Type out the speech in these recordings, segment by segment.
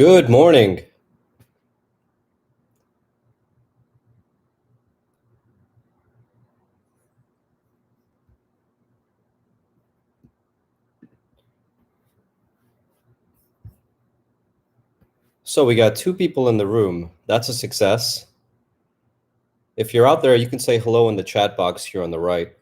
Good morning. So we got two people in the room. That's a success. If you're out there, you can say hello in the chat box here on the right.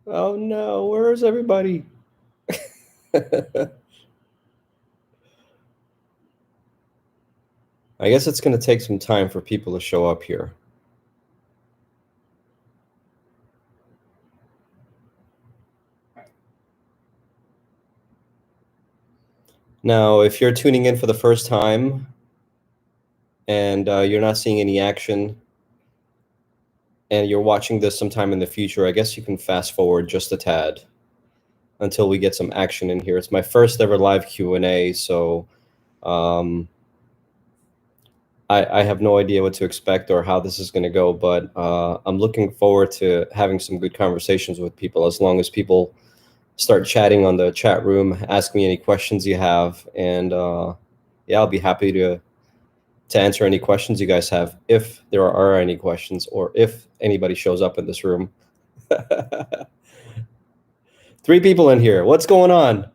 Oh no, where is everybody? I guess it's going to take some time for people to show up here. Now, if you're tuning in for the first time and you're not seeing any action and you're watching this sometime in the future, I guess you can fast forward just a tad until we get some action in here. It's my first ever live Q&A, so I have no idea what to expect or how this is going to go, but I'm looking forward to having some good conversations with people as long as people start chatting on the chat room, ask me any questions you have, and yeah, I'll be happy to answer any questions you guys have, if there are any questions or if anybody shows up in this room. 3 people in here. What's going on?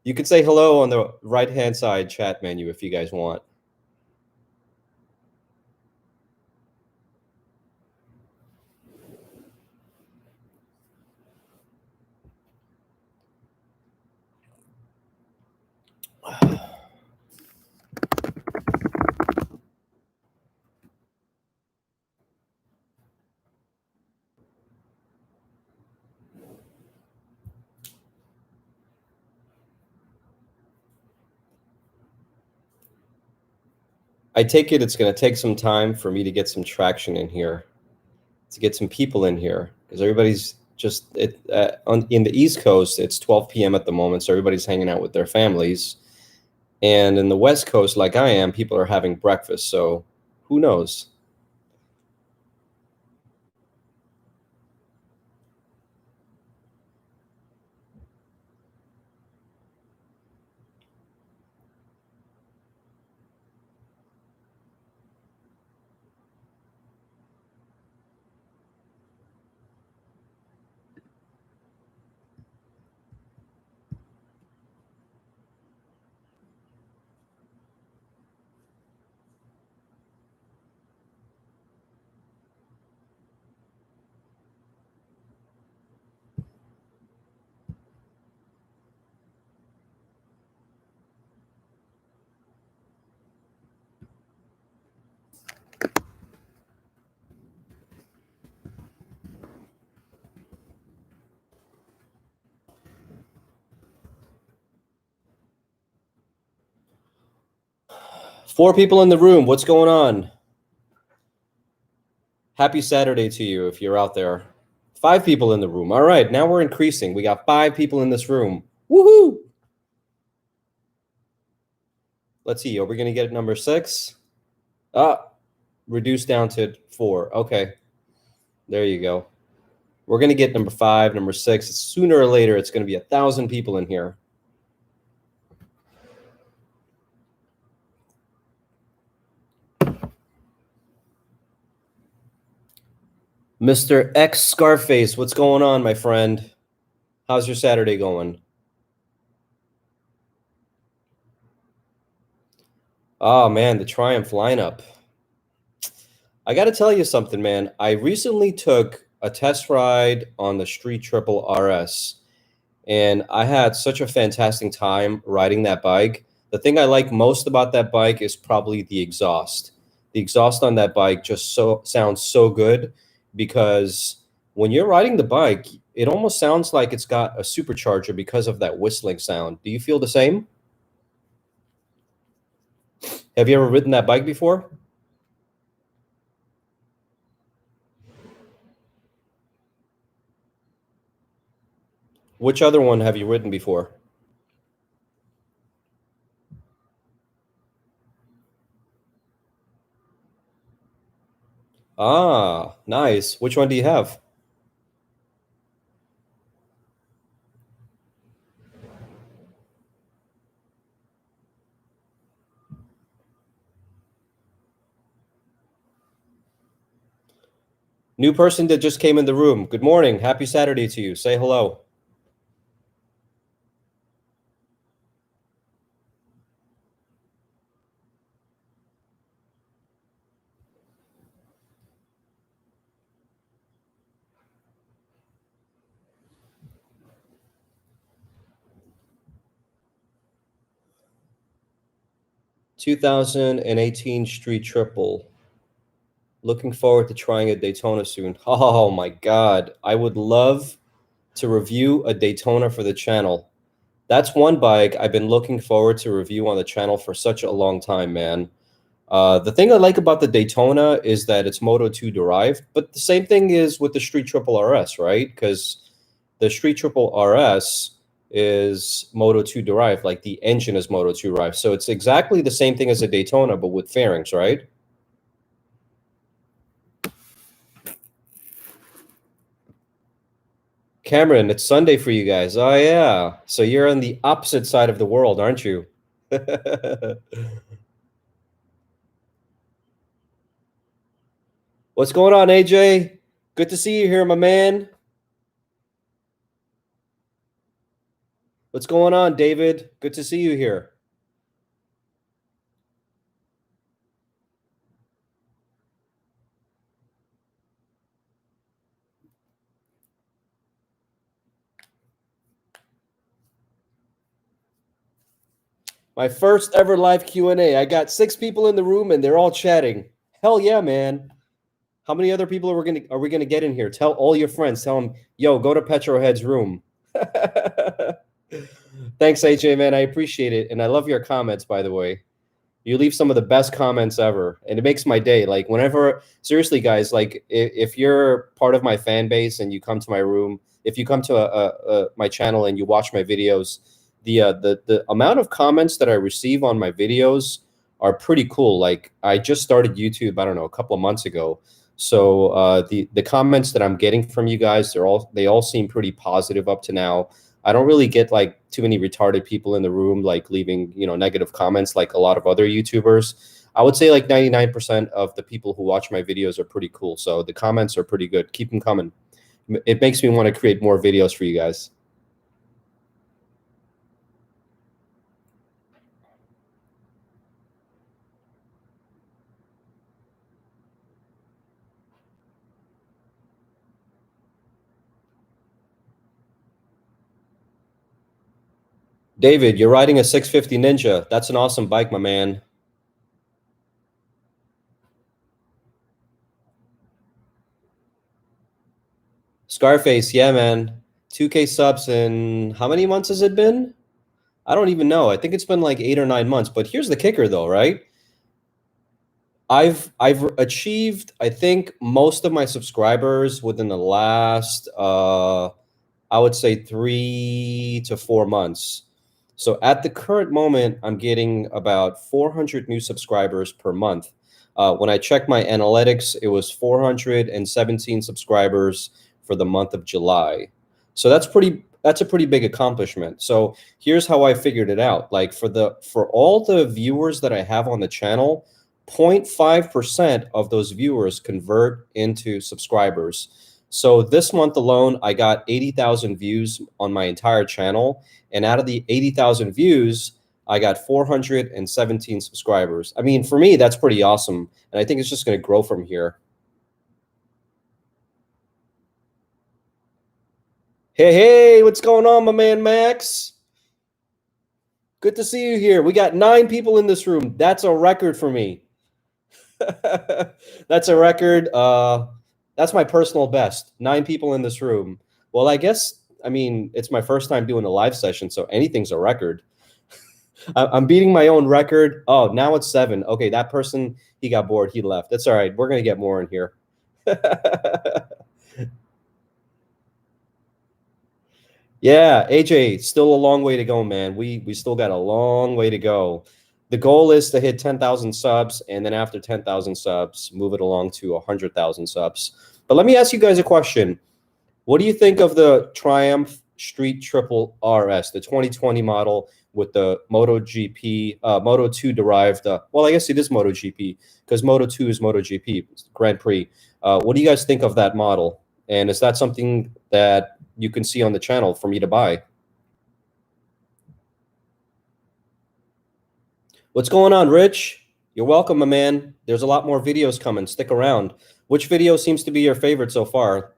You can say hello on the right-hand side chat menu if you guys want. I take it it's going to take some time for me to get some traction in here, to get some people in here, because everybody's just in the East Coast. It's 12 p.m. at the moment, so everybody's hanging out with their families. And in the West Coast, like I am, people are having breakfast. So who knows? Four people in the room. What's going on? Happy Saturday to you if you're out there. 5 people in the room. All right, now we're increasing. We got 5 people in this room. Woohoo! Let's see. Are we going to get number 6? Reduced down to 4. Okay. There you go. We're going to get number 5, number 6. Sooner or later, it's going to be 1,000 people in here. Mr. X Scarface, what's going on, my friend? How's your Saturday going? Oh, man, the Triumph lineup. I got to tell you something, man. I recently took a test ride on the Street Triple RS, and I had such a fantastic time riding that bike. The thing I like most about that bike is probably the exhaust. The exhaust on that bike just sounds so good, because when you're riding the bike, it almost sounds like it's got a supercharger because of that whistling sound. Do you feel the same? Have you ever ridden that bike before? Which other one have you ridden before? Ah, nice. Which one do you have? New person that just came in the room. Good morning. Happy Saturday to you. Say hello. 2018 Street Triple. Looking forward to trying a Daytona soon. Oh my God. I would love to review a Daytona for the channel. That's one bike I've been looking forward to review on the channel for such a long time, man. The thing I like about the Daytona is that it's Moto 2 derived, but the same thing is with the Street Triple RS, right? Because the Street Triple RS is Moto 2 derived, like the engine is Moto 2 derived. So it's exactly the same thing as a Daytona, but with fairings, right? Cameron, it's Sunday for you guys. Oh, yeah. So you're on the opposite side of the world, aren't you? What's going on, AJ? Good to see you here, my man. What's going on, David? Good to see you here. My first ever live Q&A. I got 6 people in the room and they're all chatting. Hell yeah, man. How many other people are we gonna get in here? Tell all your friends. Tell them, yo, go to Petrohead's room. Thanks, AJ, man. I appreciate it. And I love your comments, by the way. You leave some of the best comments ever, and it makes my day. Like whenever, seriously, guys, like if you're part of my fan base and you come to my room, if you come to my channel and you watch my videos, the amount of comments that I receive on my videos are pretty cool. Like I just started YouTube, I don't know, a couple of months ago. So the comments that I'm getting from you guys, they all seem pretty positive up to now. I don't really get like too many retarded people in the room, like leaving, negative comments like a lot of other YouTubers. I would say like 99% of the people who watch my videos are pretty cool. So the comments are pretty good. Keep them coming. It makes me want to create more videos for you guys. David, you're riding a 650 Ninja. That's an awesome bike, my man. Scarface, yeah, man. 2K subs in how many months has it been? I don't even know. I think it's been like 8 or 9 months. But here's the kicker, though, right? I've achieved, I think, most of my subscribers within the last I would say 3 to 4 months. So at the current moment, I'm getting about 400 new subscribers per month. When I checked my analytics, it was 417 subscribers for the month of July. So that's a pretty big accomplishment. So here's how I figured it out. Like for all the viewers that I have on the channel, 0.5% of those viewers convert into subscribers. So this month alone, I got 80,000 views on my entire channel. And out of the 80,000 views, I got 417 subscribers. I mean, for me, that's pretty awesome. And I think it's just going to grow from here. Hey, hey, what's going on, my man, Max? Good to see you here. We got 9 people in this room. That's a record for me. That's a record. That's my personal best. 9 people in this room. Well, I mean, it's my first time doing a live session, so anything's a record. I'm beating my own record. Oh, now it's 7. Okay, that person, he got bored. He left. That's all right. We're going to get more in here. Yeah, AJ, still a long way to go, man. We still got a long way to go. The goal is to hit 10,000 subs, and then after 10,000 subs, move it along to 100,000 subs. But let me ask you guys a question. What do you think of the Triumph Street Triple RS, the 2020 model with the MotoGP, Moto 2 derived? Well, I guess it is MotoGP because Moto 2 is MotoGP Grand Prix. What do you guys think of that model? And is that something that you can see on the channel for me to buy? What's going on, Rich? You're welcome, my man. There's a lot more videos coming. Stick around. Which video seems to be your favorite so far?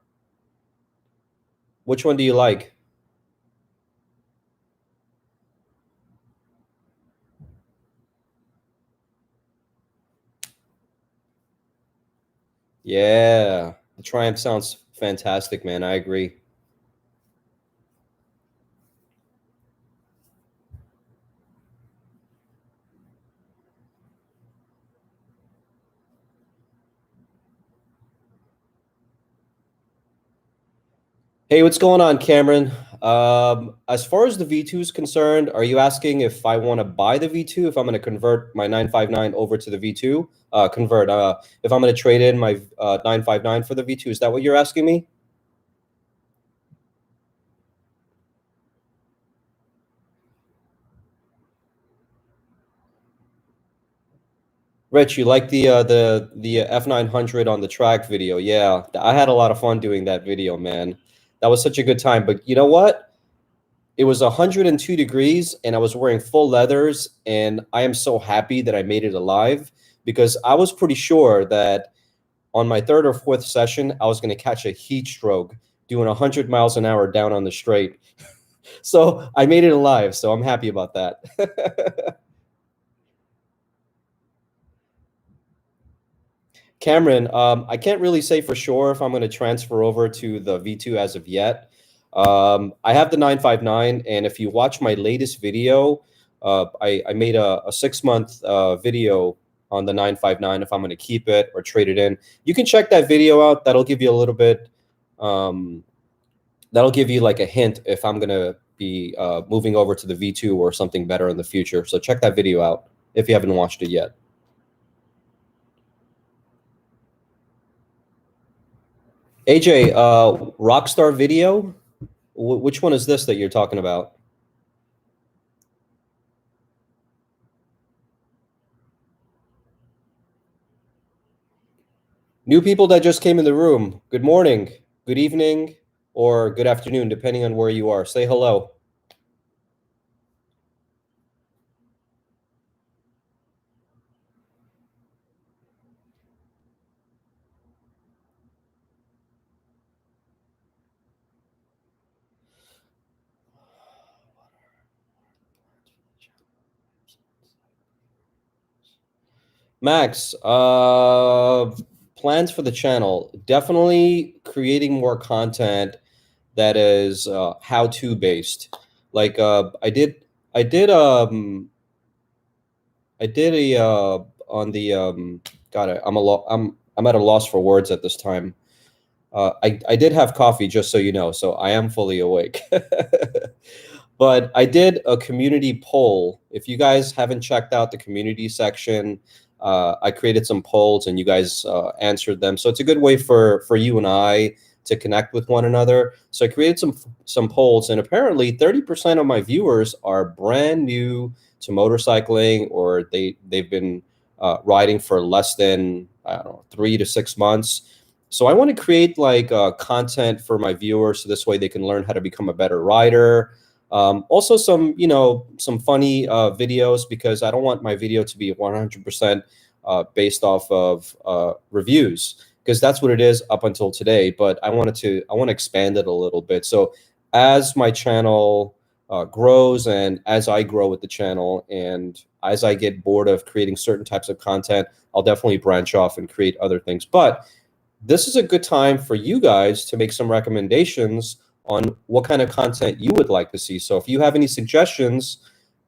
Which one do you like? Yeah, the Triumph sounds fantastic, man. I agree. Hey, what's going on, Cameron? As far as the V2 is concerned, are you asking if I want to buy the V2, if I'm going to convert my 959 over to the V2? If I'm going to trade in my 959 for the V2, is that what you're asking me? Rich, you like the F900 on the track video? Yeah, I had a lot of fun doing that video, man. That was such a good time. But you know what? It was 102 degrees and I was wearing full leathers, and I am so happy that I made it alive because I was pretty sure that on my third or fourth session I was going to catch a heat stroke doing 100 miles an hour down on the straight. So I made it alive, so I'm happy about that. Cameron, I can't really say for sure if I'm going to transfer over to the V2 as of yet. I have the 959, and if you watch my latest video, I made a 6 month video on the 959 if I'm going to keep it or trade it in. You can check that video out. That'll give you a little bit, um, that'll give you like a hint if I'm going to be moving over to the V2 or something better in the future. So check that video out if you haven't watched it yet. AJ, Rockstar Video. Which one is this that you're talking about? New people that just came in the room. Good morning, good evening, or good afternoon, depending on where you are. Say hello. Max, plans for the channel. Definitely creating more content that is how-to based. Like I did I did a on the God, I'm at a loss for words at this time. I did have coffee, just so you know, so I am fully awake. But I did a community poll. If you guys haven't checked out the community section, I created some polls and you guys answered them. So it's a good way for you and I to connect with one another. So I created some polls, and apparently 30% of my viewers are brand new to motorcycling, or they've been riding for less than, I don't know, 3 to 6 months. So I want to create like content for my viewers, so this way they can learn how to become a better rider. Also, some some funny videos, because I don't want my video to be 100% based off of reviews, because that's what it is up until today. But I want to expand it a little bit. So as my channel grows, and as I grow with the channel, and as I get bored of creating certain types of content, I'll definitely branch off and create other things. But this is a good time for you guys to make some recommendations on what kind of content you would like to see. So if you have any suggestions,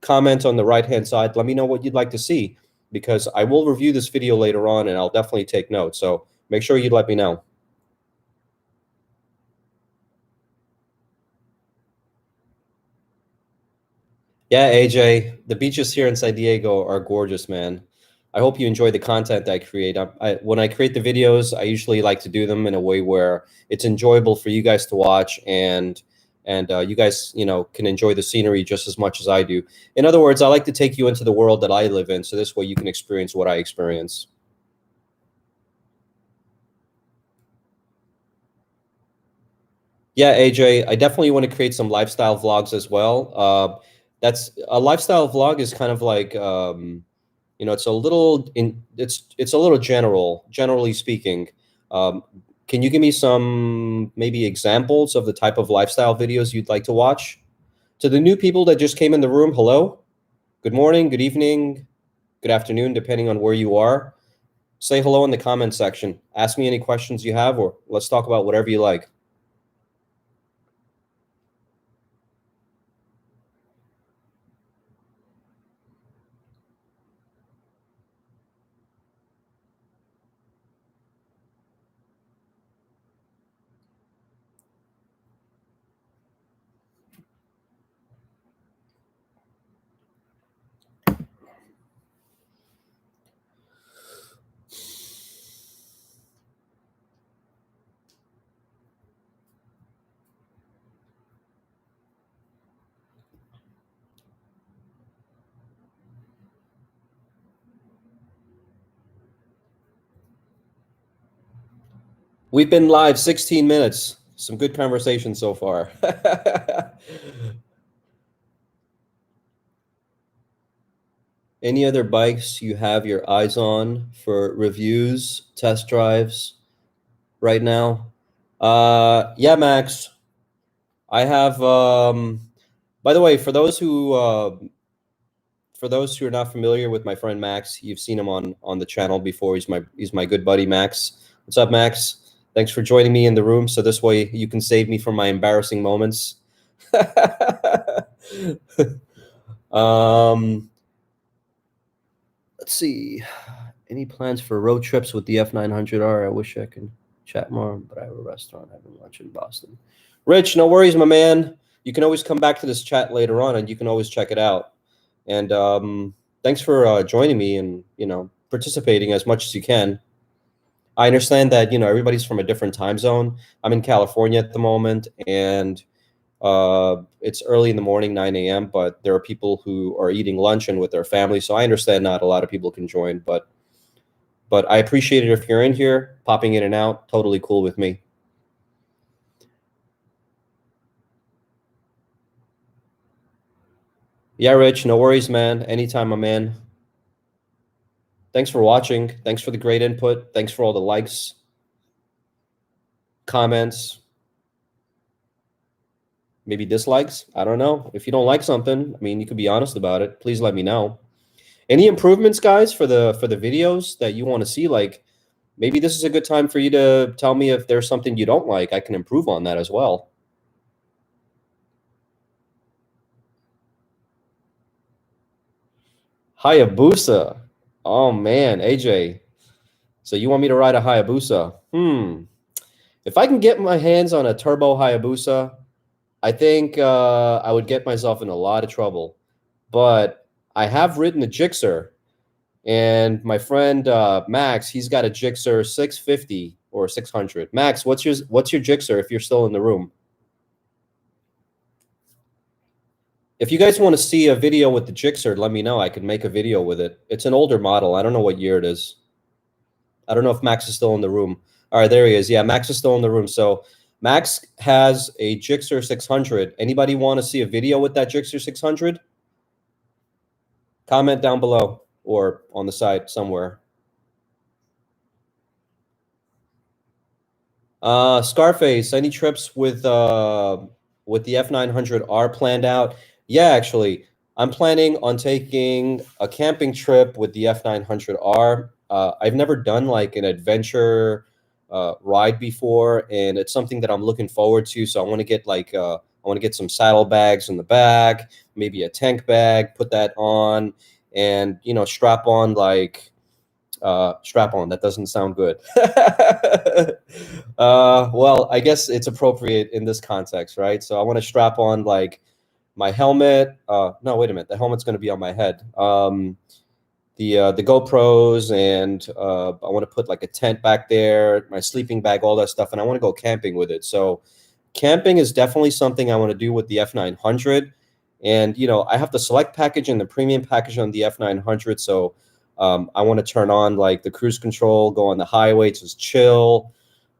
comment on the right-hand side. Let me know what you'd like to see, because I will review this video later on and I'll definitely take notes. So make sure you let me know. Yeah, AJ, the beaches here in San Diego are gorgeous, man. I hope you enjoy the content I create. When I create the videos, I usually like to do them in a way where it's enjoyable for you guys to watch, and you guys, can enjoy the scenery just as much as I do. In other words, I like to take you into the world that I live in, so this way you can experience what I experience. Yeah, AJ, I definitely want to create some lifestyle vlogs as well. That's a lifestyle vlog is kind of like it's a little generally speaking. Um, can you give me some maybe examples of the type of lifestyle videos you'd like to watch? To the new people that just came in the room, hello, good morning, good evening, good afternoon, depending on where you are. Say hello in the comment section. Ask me any questions you have, or let's talk about whatever you like. We've been live 16 minutes. Some good conversation so far. Any other bikes you have your eyes on for reviews, test drives right now? Yeah, Max. I have by the way, for those who are not familiar with my friend Max, you've seen him on the channel before. He's my good buddy Max. What's up, Max? Thanks for joining me in the room so this way you can save me from my embarrassing moments. um let's see. Any plans for road trips with the F900R? I wish I could chat more, but I have a restaurant having lunch in Boston. Rich, no worries, my man. You can always come back to this chat later on, and you can always check it out. And thanks for joining me and participating as much as you can. I understand that everybody's from a different time zone. I'm in California at the moment, and it's early in the morning, 9 a.m., but there are people who are eating lunch and with their family. So I understand not a lot of people can join, but I appreciate it if you're in here, popping in and out. Totally cool with me. Yeah, Rich, no worries, man. Anytime, my man. Thanks for watching. Thanks for the great input. Thanks for all the likes, comments, maybe dislikes. I don't know. If you don't like something, I mean, you could be honest about it. Please let me know. Any improvements, guys, for the videos that you want to see? Like, maybe this is a good time for you to tell me if there's something you don't like. I can improve on that as well. Hayabusa. Oh man, AJ. So you want me to ride a Hayabusa? If I can get my hands on a turbo Hayabusa, I think I would get myself in a lot of trouble. But I have ridden a Gixxer, and my friend Max, he's got a Gixxer 650 or 600. Max, what's your Gixxer if you're still in the room? If you guys want to see a video with the Gixxer, let me know. I could make a video with it. It's an older model. I don't know what year it is. I don't know if Max is still in the room. All right, there he is. Yeah, Max is still in the room. So Max has a Gixxer 600. Anybody want to see a video with that Gixxer 600? Comment down below or on the side somewhere. Scarface, any trips with the F900R planned out? Yeah, actually, I'm planning on taking a camping trip with the F900R. I've never done like an adventure ride before, and it's something that I'm looking forward to. So I want to get some saddlebags in the back, maybe a tank bag, put that on, and strap on. That doesn't sound good. Well, I guess it's appropriate in this context, right? So I want to strap on like my helmet. No, wait a minute. The helmet's going to be on my head. The GoPros, and I want to put like a tent back there, my sleeping bag, all that stuff, and I want to go camping with it. So camping is definitely something I want to do with the F900. And I have the select package and the premium package on the F900. So I want to turn on like the cruise control, go on the highway, just chill.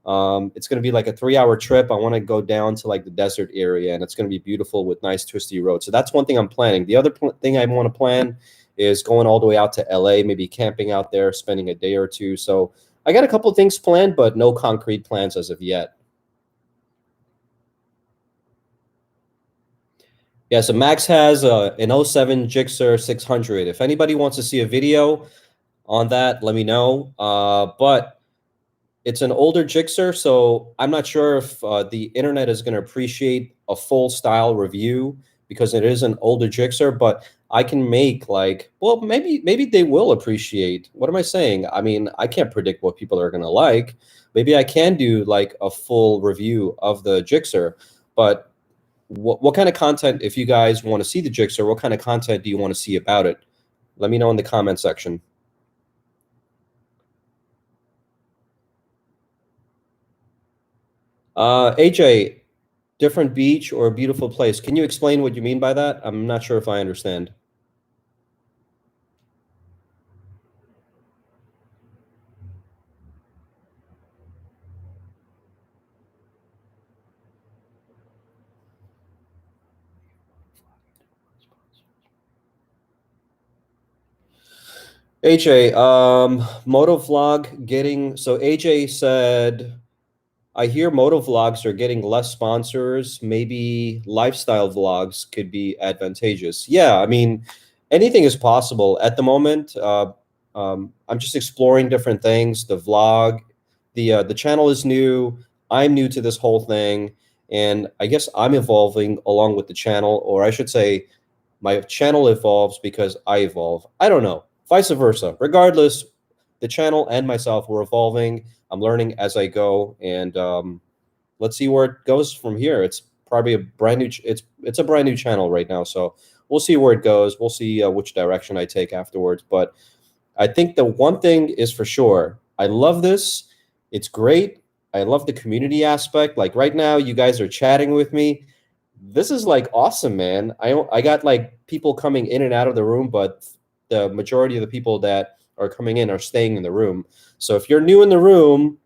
It's going to be like a 3-hour trip. I want to go down to like the desert area, and it's going to be beautiful with nice twisty roads. So that's one thing I'm planning. The other thing I want to plan is going all the way out to LA, maybe camping out there, spending a day or two. So I got a couple of things planned, but no concrete plans as of yet. Yeah, so Max has an '07 Gixxer 600. If anybody wants to see a video on that, let me know. But it's an older Gixxer, so I'm not sure if the internet is going to appreciate a full style review because it is an older Gixxer, but I can make like, well, maybe they will appreciate. What am I saying? I mean, I can't predict what people are going to like. Maybe I can do like a full review of the Gixxer, but what kind of content, if you guys want to see the Gixxer, what kind of content do you want to see about it? Let me know in the comment section. AJ, different beach or a beautiful place. Can you explain what you mean by that? I'm not sure if I understand. AJ, motovlog getting, so AJ said, I hear motovlogs are getting less sponsors. Maybe lifestyle vlogs could be advantageous. Yeah, I mean, anything is possible at the moment. I'm just exploring different things. The vlog, the channel is new. I'm new to this whole thing, and I guess I'm evolving along with the channel, or I should say, my channel evolves because I evolve. I don't know, vice versa. Regardless, the channel and myself, we're evolving. I'm learning as I go, and let's see where it goes from here. It's probably a brand new. It's a brand new channel right now, so we'll see where it goes. We'll see which direction I take afterwards. But I think the one thing is for sure. I love this. It's great. I love the community aspect. Like right now, you guys are chatting with me. This is like awesome, man. I got like people coming in and out of the room, but the majority of the people that are coming in are staying in the room. So if you're new in the room,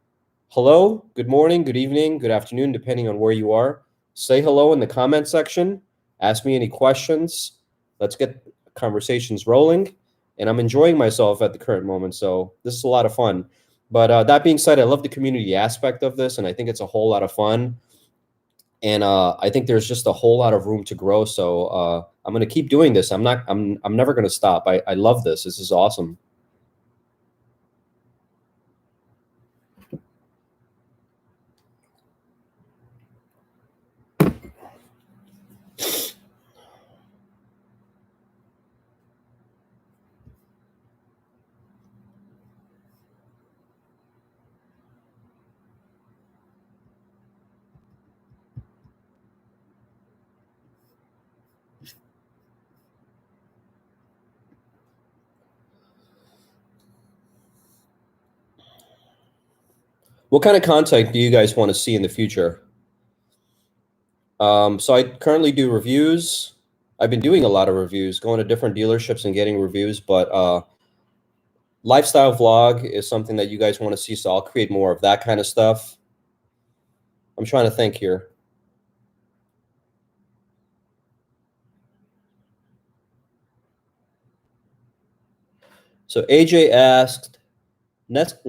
hello, good morning, good evening, good afternoon, depending on where you are. Say hello in the comment section. Ask me any questions. Let's get conversations rolling. And I'm enjoying myself at the current moment. So this is a lot of fun. But that being said, I love the community aspect of this, and I think it's a whole lot of fun. And I think there's just a whole lot of room to grow. So I'm going to keep doing this. I'm never going to stop. I love this. This is awesome. What kind of content do you guys want to see in the future? So I currently do reviews. I've been doing a lot of reviews, going to different dealerships and getting reviews, but lifestyle vlog is something that you guys want to see, so I'll create more of that kind of stuff. I'm trying to think here. So AJ asked, next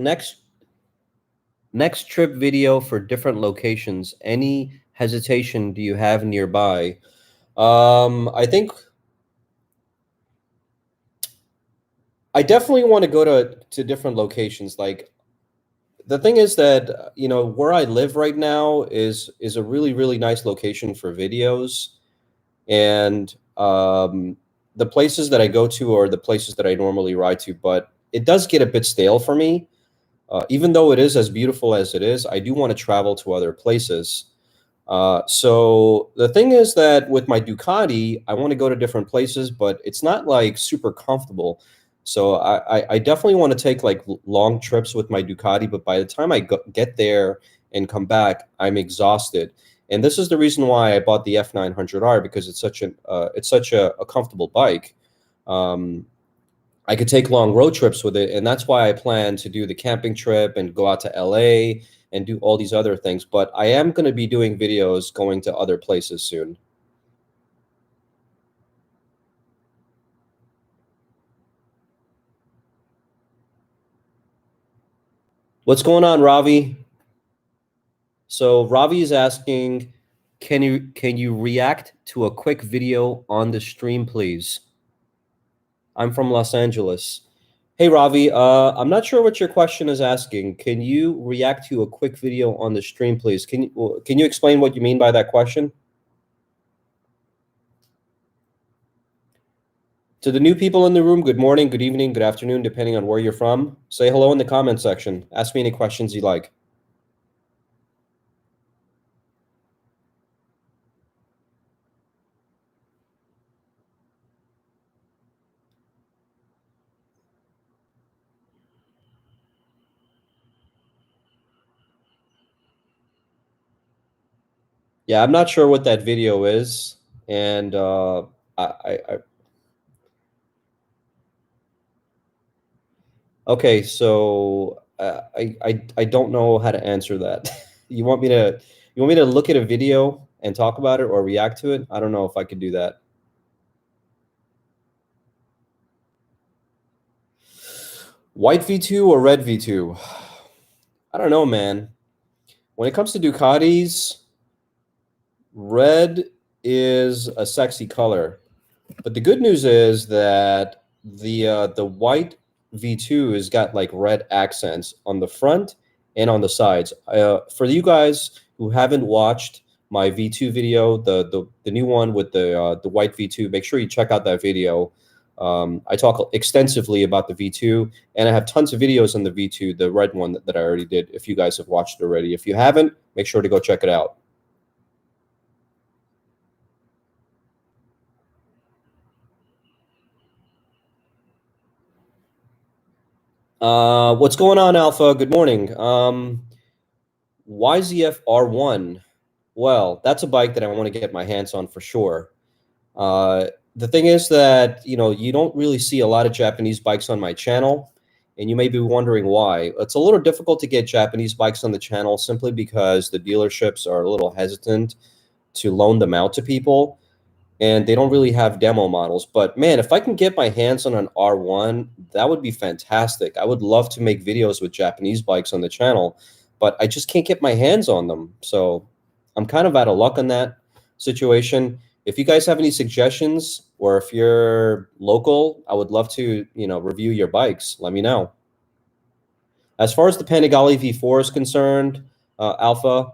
trip video for different locations. Any hesitation do you have nearby? I think I definitely want to go to different locations. Like the thing is that where I live right now is a really nice location for videos, and the places that I go to are the places that I normally ride to. But it does get a bit stale for me. Even though it is as beautiful as it is, I do want to travel to other places. So the thing is that with my Ducati, I want to go to different places, but it's not like super comfortable. So I definitely want to take like long trips with my Ducati, but by the time get there and come back, I'm exhausted. And this is the reason why I bought the F900R, because it's such a comfortable bike. Um, I could take long road trips with it, and that's why I plan to do the camping trip and go out to LA and do all these other things. But I am going to be doing videos going to other places soon. What's going on, Ravi? So Ravi is asking, can you react to a quick video on the stream, please? I'm from Los Angeles. Hey, Ravi, I'm not sure what your question is asking. Can you react to a quick video on the stream, please? Can you explain what you mean by that question? To the new people in the room, good morning, good evening, good afternoon, depending on where you're from. Say hello in the comment section. Ask me any questions you like. Yeah, I'm not sure what that video is, and I okay, so I don't know how to answer that. You want me to look at a video and talk about it or react to it? I don't know if I could do that. White V2 or red V2? I don't know, man. When it comes to Ducatis, red is a sexy color. But the good news is that the white V2 has got like red accents on the front and on the sides. For you guys who haven't watched my V2 video, the new one with the white V2, make sure you check out that video. I talk extensively about the V2, and I have tons of videos on the V2, the red one that I already did. If you guys have watched it already, if you haven't, make sure to go check it out. What's going on, Alpha? Good morning. YZF R1. Well, that's a bike that I want to get my hands on for sure. The thing is that, you don't really see a lot of Japanese bikes on my channel, and you may be wondering why. It's a little difficult to get Japanese bikes on the channel simply because the dealerships are a little hesitant to loan them out to people, and they don't really have demo models. But man, if I can get my hands on an R1, that would be fantastic. I would love to make videos with Japanese bikes on the channel, but I just can't get my hands on them. So I'm kind of out of luck on that situation. If you guys have any suggestions, or if you're local, I would love to, review your bikes. Let me know. As far as the Panigale V4 is concerned, Alpha,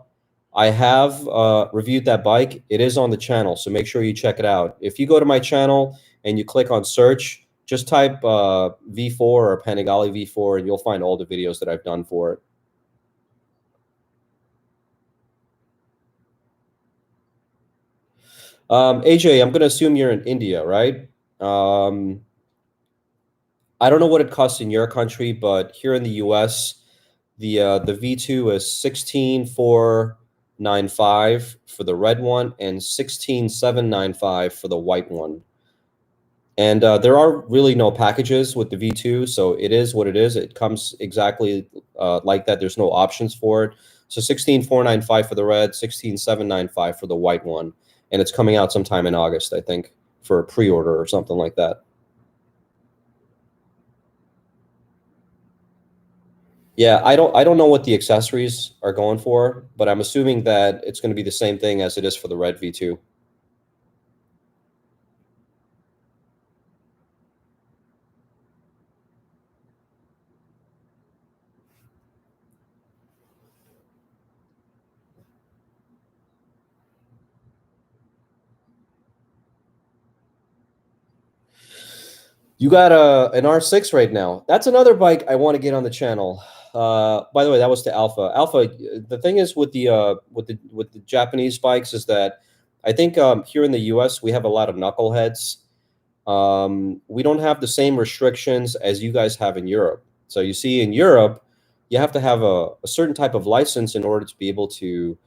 I have reviewed that bike. It is on the channel, so make sure you check it out. If you go to my channel and you click on search, just type V4 or Panigale V4, and you'll find all the videos that I've done for it. AJ, I'm going to assume you're in India, right? I don't know what it costs in your country, but here in the US, the V2 is 16,495 for the red one and 16,795 for the white one. And there are really no packages with the V2, so it is what it is. It comes exactly like that. There's no options for it. So 16,495 for the red, 16,795 for the white one, and it's coming out sometime in August, I think, for a pre-order or something like that. Yeah, I don't know what the accessories are going for, but I'm assuming that it's going to be the same thing as it is for the red V2. You got an R6 right now. That's another bike I want to get on the channel. By the way, that was to Alpha. Alpha. The thing is with the Japanese bikes is that I think here in the U.S. we have a lot of knuckleheads. We don't have the same restrictions as you guys have in Europe. So you see, in Europe, you have to have a certain type of license in order to be able to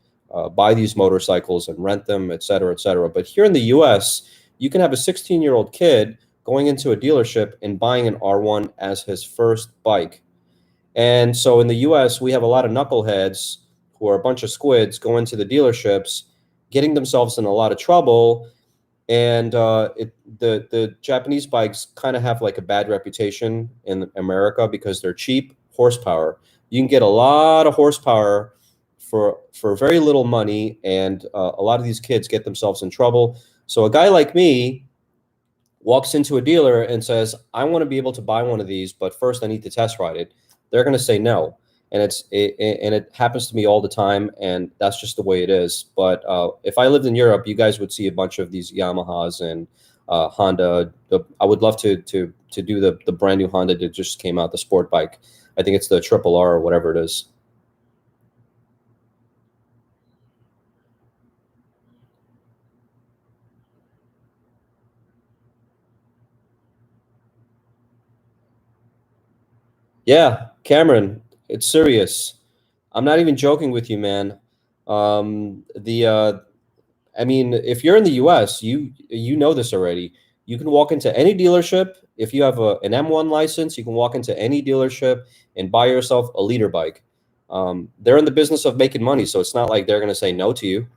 buy these motorcycles and rent them, et cetera, et cetera. But here in the U.S., you can have a 16-year-old kid going into a dealership and buying an R1 as his first bike. And so in the US, we have a lot of knuckleheads who are a bunch of squids going to the dealerships, getting themselves in a lot of trouble. And the Japanese bikes kind of have like a bad reputation in America because they're cheap horsepower. You can get a lot of horsepower for very little money, and a lot of these kids get themselves in trouble. So a guy like me walks into a dealer and says, I want to be able to buy one of these, but first I need to test ride it. They're going to say no. And it happens to me all the time, and that's just the way it is. But if I lived in Europe, you guys would see a bunch of these Yamahas and Honda. I would love to do the brand new Honda that just came out, the sport bike. I think it's the Triple R or whatever it is. Yeah, Cameron, it's serious. I'm not even joking with you, man. The I mean, if you're in the US, you know this already. You can walk into any dealership. If you have an M1 license, you can walk into any dealership and buy yourself a leader bike. They're in the business of making money, so it's not like they're going to say no to you.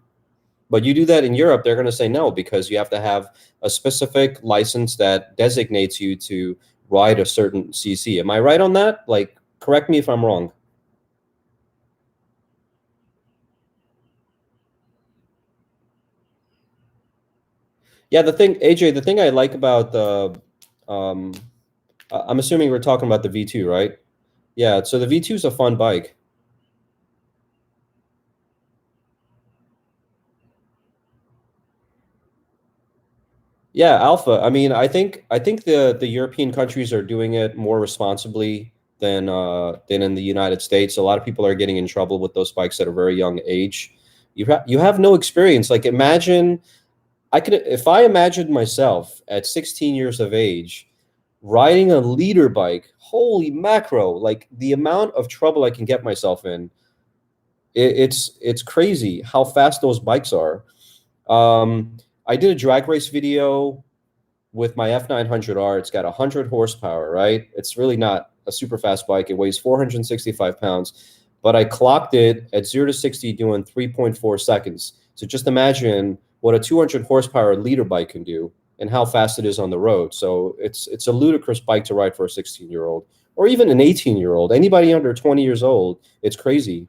But you do that in Europe, they're going to say no because you have to have a specific license that designates you to ride a certain CC. Am I right on that? Like, correct me if I'm wrong. Yeah, the thing, AJ, the thing I like about the, um, I'm assuming we're talking about the V2, right? Yeah, so the V2 is a fun bike. Yeah, Alpha. I mean, I think the European countries are doing it more responsibly than in the United States. A lot of people are getting in trouble with those bikes at a very young age. You have no experience. Like, imagine I could if I imagined myself at 16 years of age riding a leader bike. Holy macro! Like the amount of trouble I can get myself in. It's crazy how fast those bikes are. I did a drag race video with my F900R. It's got 100 horsepower, right? It's really not a super fast bike. It weighs 465 pounds, but I clocked it at 0 to 60 doing 3.4 seconds. So just imagine what a 200 horsepower leader bike can do and how fast it is on the road. So it's a ludicrous bike to ride for a 16-year-old or even an 18-year-old. Anybody under 20 years old, it's crazy.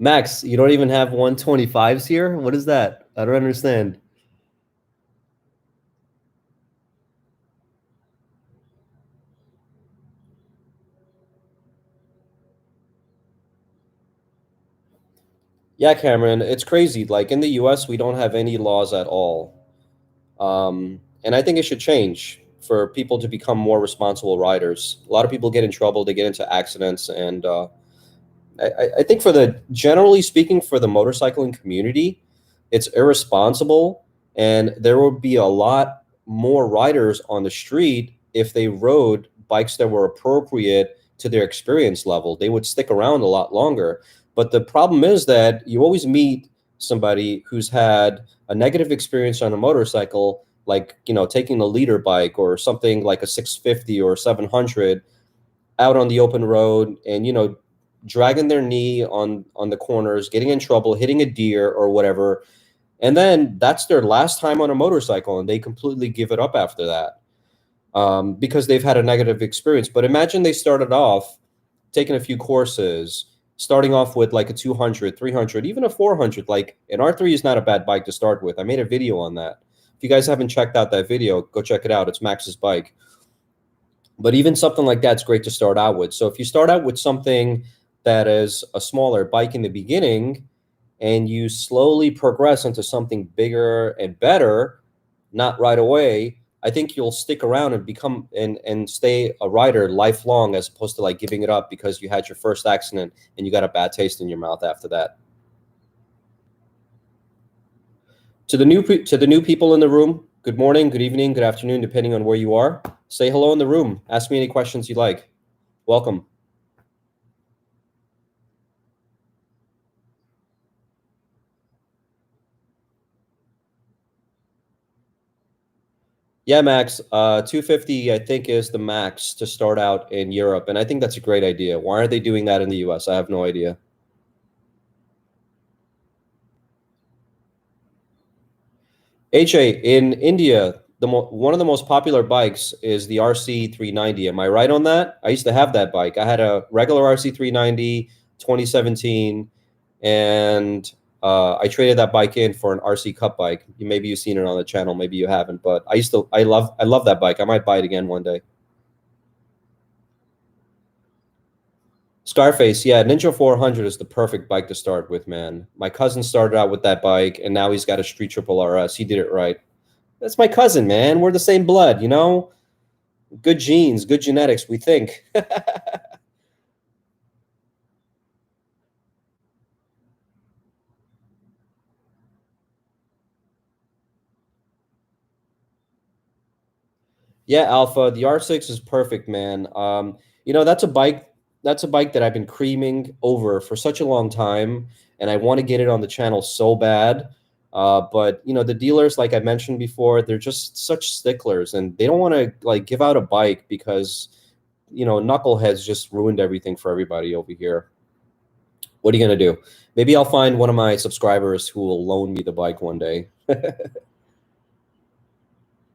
Max, you don't even have 125s here? What is that? I don't understand. Yeah, Cameron, it's crazy. Like in the US, we don't have any laws at all. And I think it should change for people to become more responsible riders. A lot of people get in trouble, they get into accidents, and I think for the generally speaking, for the motorcycling community, it's irresponsible, and there would be a lot more riders on the street if they rode bikes that were appropriate to their experience level. They would stick around a lot longer. But the problem is that you always meet somebody who's had a negative experience on a motorcycle, like taking a leader bike or something like a 650 or 700 out on the open road, and dragging their knee on the corners, getting in trouble, hitting a deer or whatever, and then that's their last time on a motorcycle, and they completely give it up after that, because they've had a negative experience. But imagine they started off taking a few courses, starting off with like a 200, 300, even a 400. Like an R3 is not a bad bike to start with. I made a video on that. If you guys haven't checked out that video, go check it out. It's Max's bike. But even something like that's great to start out with. So if you start out with something that is a smaller bike in the beginning, and you slowly progress into something bigger and better, not right away, I think you'll stick around and become and stay a rider lifelong, as opposed to like giving it up because you had your first accident and you got a bad taste in your mouth after that. To the new people in the room, good morning, good evening, good afternoon, depending on where you are. Say hello in the room. Ask me any questions you like. Welcome. Yeah, Max. 250, I think, is the max to start out in Europe, and I think that's a great idea. Why aren't they doing that in the US? I have no idea. AJ, in India, one of the most popular bikes is the RC 390. Am I right on that? I used to have that bike. I had a regular RC 390, 2017, and I traded that bike in for an RC Cup bike. Maybe you've seen it on the channel, maybe you haven't, but I love that bike. I might buy it again one day. Scarface, yeah, Ninja 400 is the perfect bike to start with, man. My cousin started out with that bike, and now he's got a Street Triple RS. He did it right. That's my cousin, man. We're the same blood, you know? Good genes, good genetics, we think. Yeah, Alpha, the R6 is perfect, man. You know, that's a bike that I've been creaming over for such a long time, and I want to get it on the channel so bad. But you know, the dealers, like I mentioned before, they're just such sticklers, and they don't want to like give out a bike because, you know, knuckleheads just ruined everything for everybody over here. What are you gonna do? Maybe I'll find one of my subscribers who will loan me the bike one day.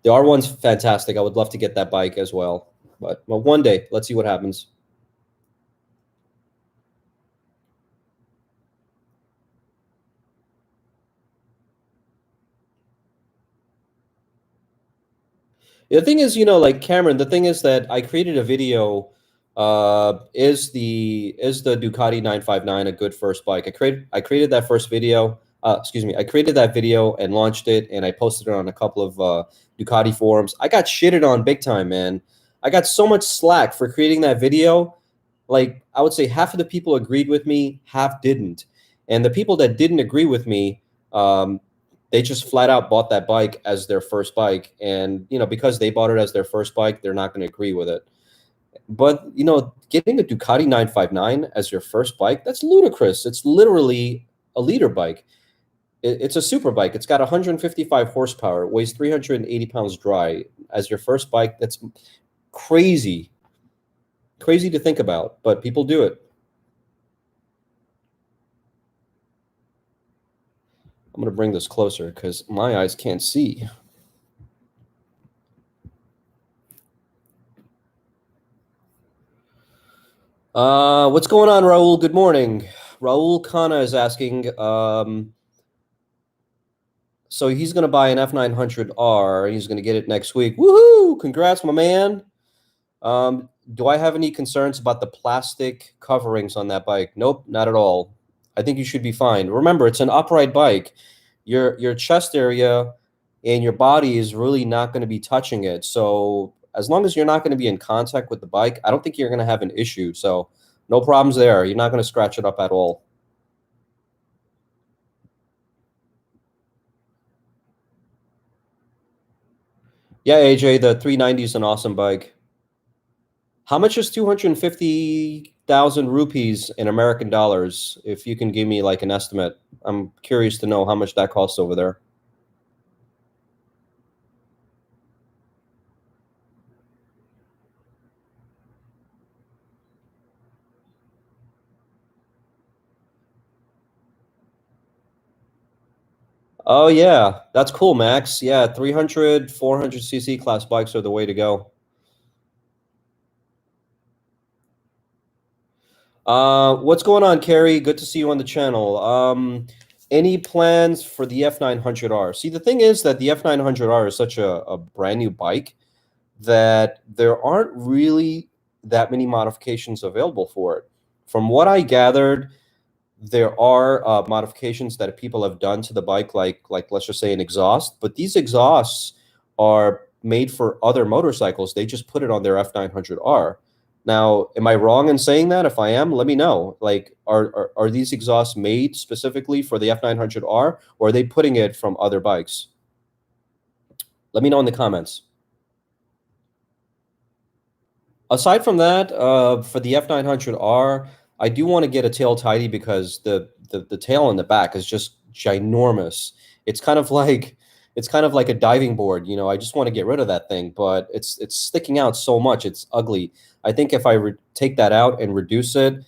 The R1's fantastic. I would love to get that bike as well. But well, one day, let's see what happens. The thing is, you know, like Cameron, the thing is that I created a video. Is the Ducati 959 a good first bike? I created that first video. Excuse me. I created that video and launched it, and I posted it on a couple of Ducati forums. I got shitted on big time, man. I got so much slack for creating that video. Like I would say half of the people agreed with me, half didn't. And the people that didn't agree with me, they just flat out bought that bike as their first bike. And, you know, because they bought it as their first bike, they're not going to agree with it. But, you know, getting a Ducati 959 as your first bike, that's ludicrous. It's literally a leader bike. It's a super bike. It's got 155 horsepower. It weighs 380 pounds dry. As your first bike, that's crazy. Crazy to think about, but people do it. I'm going to bring this closer because my eyes can't see. What's going on, Raul? Good morning. Raul Khanna is asking, so he's going to buy an F900R. He's going to get it next week. Woohoo! Congrats, my man. Do I have any concerns about the plastic coverings on that bike? Nope, not at all. I think you should be fine. Remember, it's an upright bike. Your chest area and your body is really not going to be touching it. So as long as you're not going to be in contact with the bike, I don't think you're going to have an issue. So no problems there. You're not going to scratch it up at all. Yeah, AJ, the 390 is an awesome bike. How much is 250,000 rupees in American dollars? If you can give me like an estimate, I'm curious to know how much that costs over there. Oh yeah, that's cool, Max. Yeah, 300, 400 cc class bikes are the way to go. What's going on, Carrie? Good to see you on the channel. Any plans for the F900R? See, the thing is that the F900R is such a brand new bike that there aren't really that many modifications available for it. From what I gathered, there are modifications that people have done to the bike, like let's just say an exhaust, but these exhausts are made for other motorcycles. They just put it on their F900R. Now, am I wrong in saying that? If I am, let me know. Like, are these exhausts made specifically for the F900R, or are they putting it from other bikes? Let me know in the comments. Aside from that, for the F900R, I do want to get a tail tidy because the tail in the back is just ginormous. It's kind of like it's kind of like a diving board, you know. I just want to get rid of that thing, but it's sticking out so much. It's ugly. I think if I take that out and reduce it,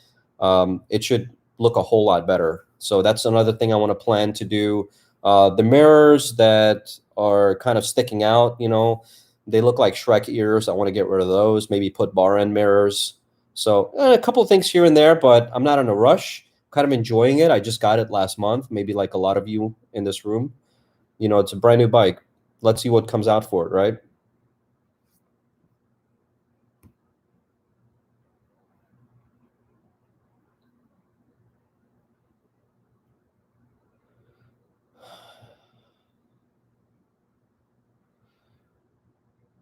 it should look a whole lot better. So that's another thing I want to plan to do. The mirrors that are kind of sticking out, you know, they look like Shrek ears. I want to get rid of those. Maybe put bar end mirrors. So a couple of things here and there, but I'm not in a rush. Kind of enjoying it. I just got it last month, maybe like a lot of you in this room. You know, it's a brand new bike. Let's see what comes out for it, right?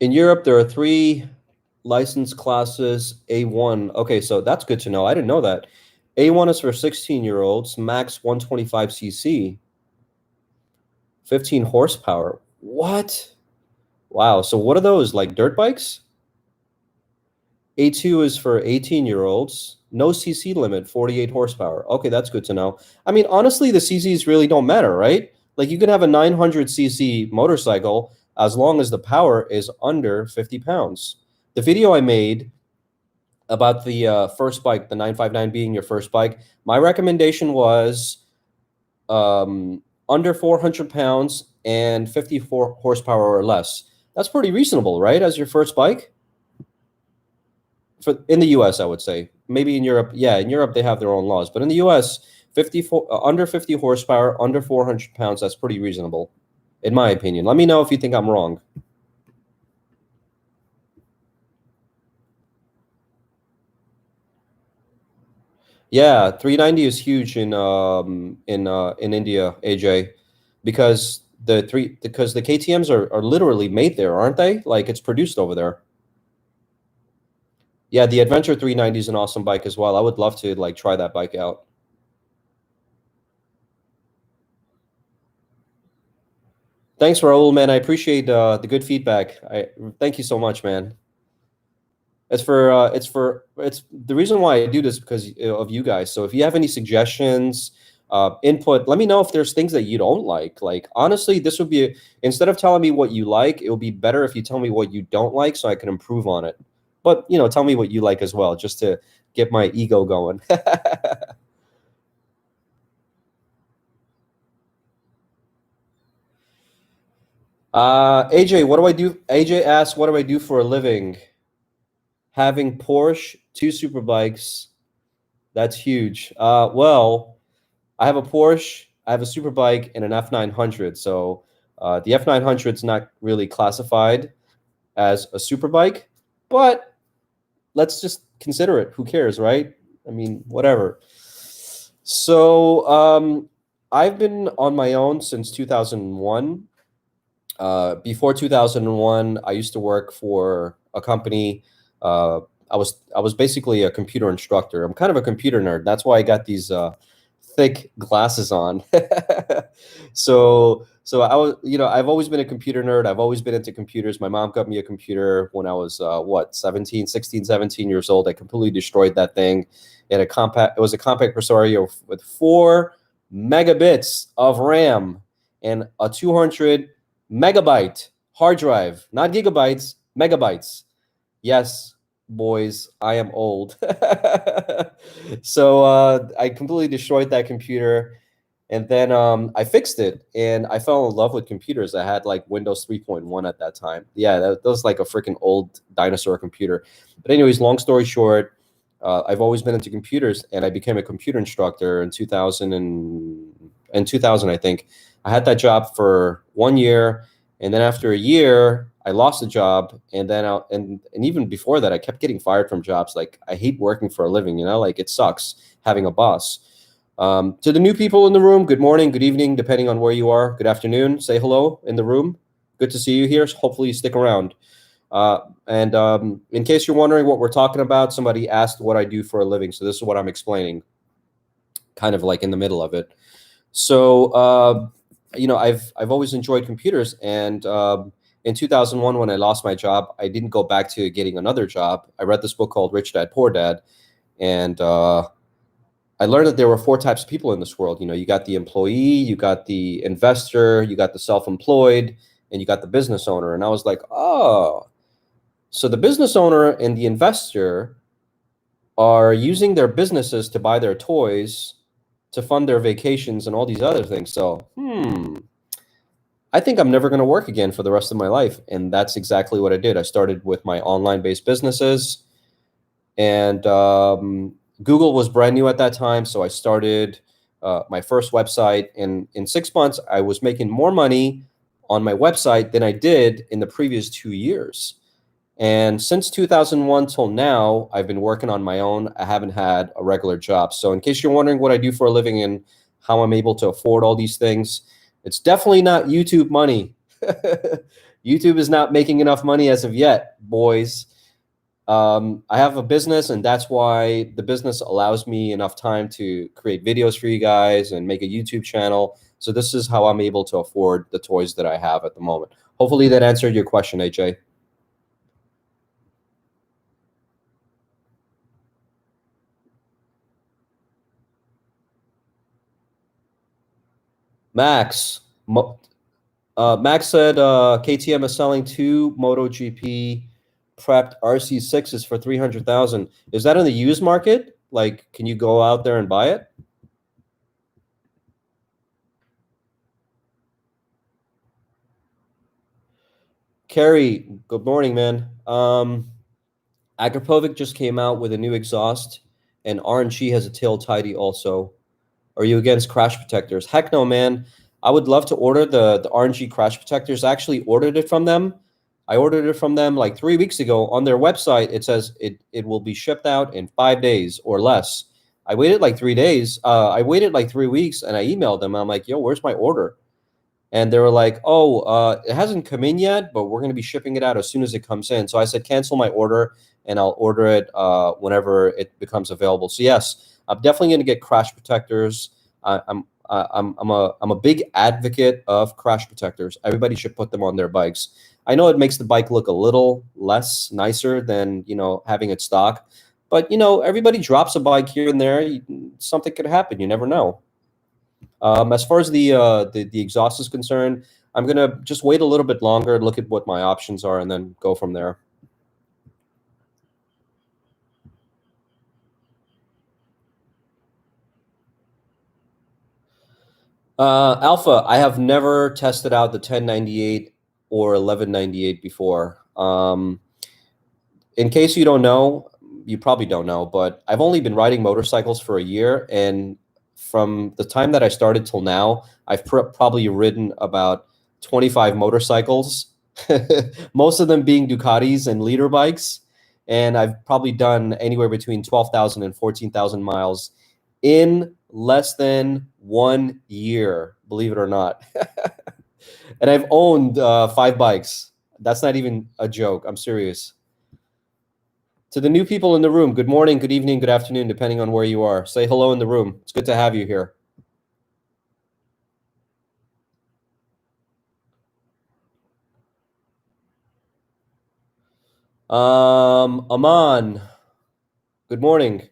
In Europe, there are three license classes. A1. Okay, so that's good to know. I didn't know that. A1 is for 16-year-olds, max 125cc, 15 horsepower. What? Wow. So what are those, like dirt bikes? A2 is for 18-year-olds, no CC limit, 48 horsepower. Okay, that's good to know. I mean, honestly, the CCs really don't matter, right? Like you can have a 900cc motorcycle as long as the power is under 50 pounds. The video I made about the first bike, the 959 being your first bike, my recommendation was under 400 pounds and 54 horsepower or less. That's pretty reasonable, right? As your first bike? For in the US, I would say. Maybe in Europe, yeah, in Europe they have their own laws, but in the US, 54 under 50 horsepower, under 400 pounds, that's pretty reasonable, in my opinion. Let me know if you think I'm wrong. Yeah, 390 is huge in India, AJ, because the KTM's are literally made there, aren't they? Like it's produced over there. Yeah, the Adventure 390 is an awesome bike as well. I would love to like try that bike out. Thanks, Raul, man. I appreciate the good feedback. I thank you so much, man. It's the reason why I do this because of you guys. So if you have any suggestions, input, let me know if there's things that you don't like. Like honestly, this would be instead of telling me what you like, it would be better if you tell me what you don't like so I can improve on it. But you know, tell me what you like as well, just to get my ego going. AJ, what do I do? AJ asks, what do I do for a living? Having Porsche, two super bikes, that's huge. Well, I have a Porsche, I have a super bike, and an F900. So the F900 is not really classified as a super bike, but let's just consider it. Who cares, right? I mean, whatever. So I've been on my own since 2001. Before 2001, I used to work for a company. Uh, I was basically a computer instructor. I'm kind of a computer nerd. That's why I got these thick glasses on. So I was, you know, I've always been a computer nerd. I've always been into computers. My mom got me a computer when I was what, 17, 16, 17 years old. I completely destroyed that thing. It was a compact Presario with 4 megabits of RAM and a 200 megabyte hard drive, not gigabytes, megabytes. Yes, boys, I am old. So I completely destroyed that computer, and then I fixed it, and I fell in love with computers. I had like Windows 3.1 at that time. Yeah, that was like a freaking old dinosaur computer. But anyways, long story short, I've always been into computers, and I became a computer instructor in 2000 in 2000, I think. I had that job for 1 year, and then after a year, I lost the job, and then and even before that, I kept getting fired from jobs. Like I hate working for a living, you know, like it sucks having a boss. To the new people in the room, good morning, good evening, depending on where you are. Good afternoon. Say hello in the room. Good to see you here. Hopefully you stick around. And in case you're wondering what we're talking about, somebody asked what I do for a living. So this is what I'm explaining, kind of like in the middle of it. So, I've always enjoyed computers. And in 2001, when I lost my job, I didn't go back to getting another job. I read this book called Rich Dad, Poor Dad. And I learned that there were four types of people in this world. You got the employee, you got the investor, you got the self-employed, and you got the business owner. And I was like, oh, so the business owner and the investor are using their businesses to buy their toys, to fund their vacations and all these other things. So, I think I'm never going to work again for the rest of my life. And that's exactly what I did. I started with my online-based businesses, and Google was brand new at that time. So I started my first website, and in 6 months, I was making more money on my website than I did in the previous 2 years. And since 2001 till now, I've been working on my own. I haven't had a regular job. So in case you're wondering what I do for a living and how I'm able to afford all these things, it's definitely not YouTube money. YouTube is not making enough money as of yet, boys. I have a business, and that's why the business allows me enough time to create videos for you guys and make a YouTube channel. So this is how I'm able to afford the toys that I have at the moment. Hopefully that answered your question, AJ. Max, Max said KTM is selling two MotoGP prepped RC6s for 300,000. Is that in the used market? Like, can you go out there and buy it? Carrie, good morning, man. Akrapovic just came out with a new exhaust, and RNG has a tail tidy also. Are you against crash protectors? Heck no, man. I would love to order the RNG crash protectors. I actually ordered it from them. I ordered it from them like 3 weeks ago. On their website, it says it will be shipped out in 5 days or less. I waited like 3 days. I waited like 3 weeks, and I emailed them. I'm like, yo, where's my order? And they were like, oh, it hasn't come in yet, but we're going to be shipping it out as soon as it comes in. So I said, cancel my order, and I'll order it whenever it becomes available. So yes, I'm definitely going to get crash protectors. I'm a big advocate of crash protectors. Everybody should put them on their bikes. I know it makes the bike look a little less nicer than having it stock, but everybody drops a bike here and there. Something could happen. You never know. As far as the exhaust is concerned, I'm gonna just wait a little bit longer, look at what my options are, and then go from there. Alpha, I have never tested out the 1098 or 1198 before. In case you don't know, you probably don't know, but I've only been riding motorcycles for a year, and from the time that I started till now, I've probably ridden about 25 motorcycles, most of them being Ducatis and leader bikes, and I've probably done anywhere between 12,000 and 14,000 miles in less than 1 year, believe it or not. And I've owned 5 bikes. That's not even a joke. I'm serious. To the new people in the room, good morning, good evening, good afternoon, depending on where you are. Say hello in the room. It's good to have you here. Aman, good morning.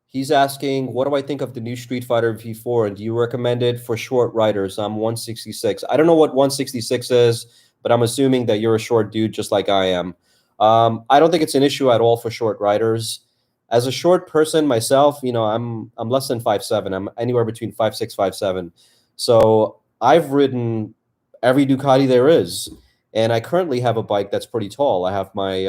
He's asking, what do I think of the new Street Fighter V4, and do you recommend it for short riders? I'm 166. I don't know what 166 is, but I'm assuming that you're a short dude just like I am. I don't think it's an issue at all for short riders. As a short person myself, I'm less than 5'7". I'm anywhere between 5'6", 5'7". So I've ridden every Ducati there is, and I currently have a bike that's pretty tall. I have my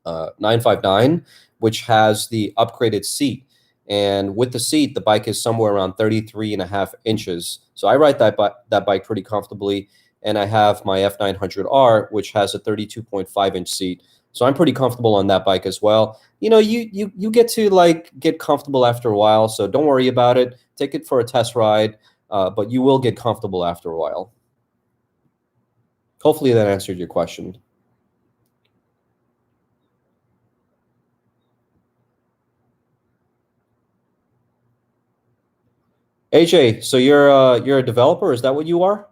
959, which has the upgraded seat. And with the seat, the bike is somewhere around 33.5 inches. So I ride that bike pretty comfortably. And I have my F900R, which has a 32.5-inch seat. So I'm pretty comfortable on that bike as well. You get to like get comfortable after a while, so don't worry about it. Take it for a test ride, but you will get comfortable after a while. Hopefully that answered your question. AJ, so you're a developer, is that what you are?